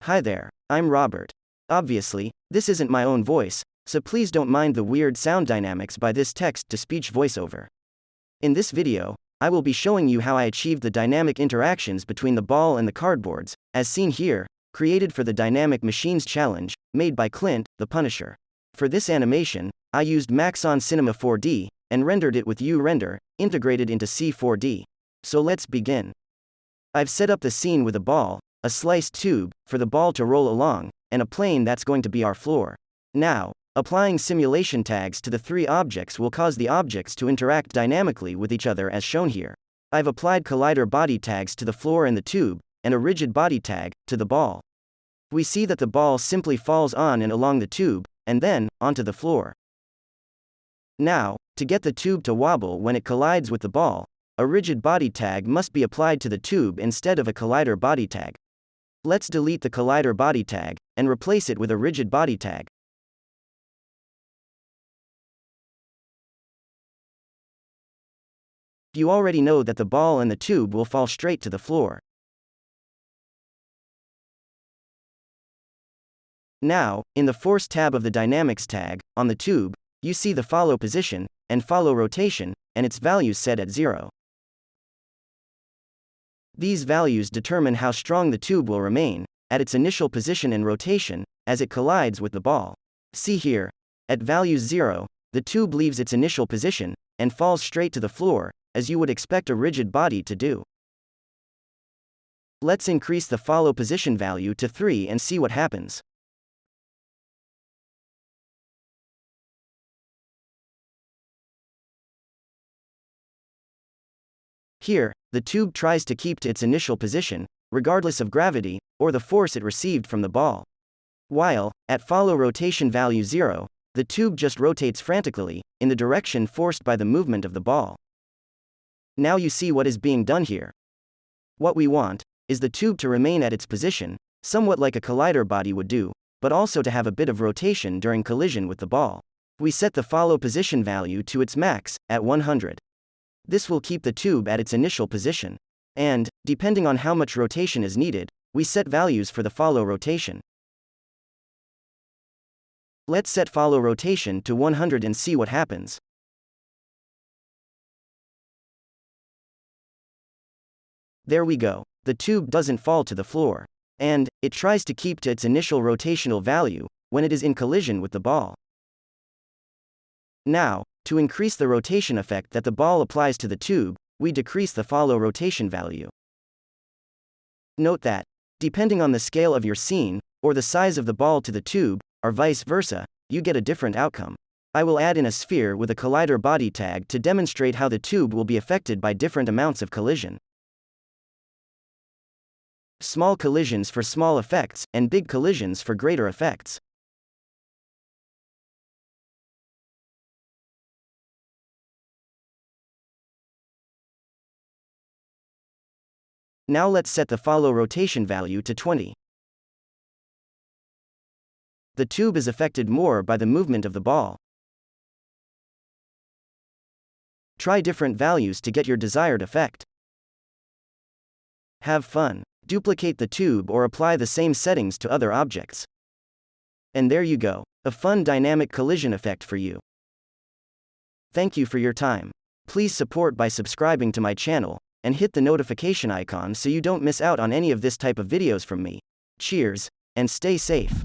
Hi there, I'm Robert. Obviously, this isn't my own voice, so please don't mind the weird sound dynamics by this text-to-speech voiceover. In this video, I will be showing you how I achieved the dynamic interactions between the ball and the cardboards, as seen here, created for the Dynamic Machines Challenge, made by Clint, the Punisher. For this animation, I used Maxon Cinema 4D, and rendered it with U-Render, integrated into C4D. So let's begin. I've set up the scene with a ball, a sliced tube, for the ball to roll along, and a plane that's going to be our floor. Now, applying simulation tags to the three objects will cause the objects to interact dynamically with each other as shown here. I've applied collider body tags to the floor and the tube, and a rigid body tag to the ball. We see that the ball simply falls on and along the tube, and then, onto the floor. Now, to get the tube to wobble when it collides with the ball, a rigid body tag must be applied to the tube instead of a collider body tag. Let's delete the collider body tag, and replace it with a rigid body tag. You already know that the ball and the tube will fall straight to the floor. Now, in the Force tab of the Dynamics tag, on the tube, you see the follow position, and follow rotation, and its values set at 0. These values determine how strong the tube will remain, at its initial position and rotation, as it collides with the ball. See here, at values 0, the tube leaves its initial position, and falls straight to the floor, as you would expect a rigid body to do. Let's increase the follow position value to 3 and see what happens. Here, the tube tries to keep to its initial position, regardless of gravity, or the force it received from the ball. While, at follow rotation value 0, the tube just rotates frantically, in the direction forced by the movement of the ball. Now you see what is being done here. What we want is the tube to remain at its position, somewhat like a collider body would do, but also to have a bit of rotation during collision with the ball. We set the follow position value to its max, at 100. This will keep the tube at its initial position. And, depending on how much rotation is needed, we set values for the follow rotation. Let's set follow rotation to 100 and see what happens. There we go. The tube doesn't fall to the floor. And, it tries to keep to its initial rotational value, when it is in collision with the ball. Now, to increase the rotation effect that the ball applies to the tube, we decrease the follow rotation value. Note that, depending on the scale of your scene, or the size of the ball to the tube, or vice versa, you get a different outcome. I will add in a sphere with a collider body tag to demonstrate how the tube will be affected by different amounts of collision. Small collisions for small effects, and big collisions for greater effects. Now let's set the follow rotation value to 20. The tube is affected more by the movement of the ball. Try different values to get your desired effect. Have fun. Duplicate the tube or apply the same settings to other objects. And there you go, a fun dynamic collision effect for you. Thank you for your time. Please support by subscribing to my channel, and hit the notification icon so you don't miss out on any of this type of videos from me. Cheers, and stay safe.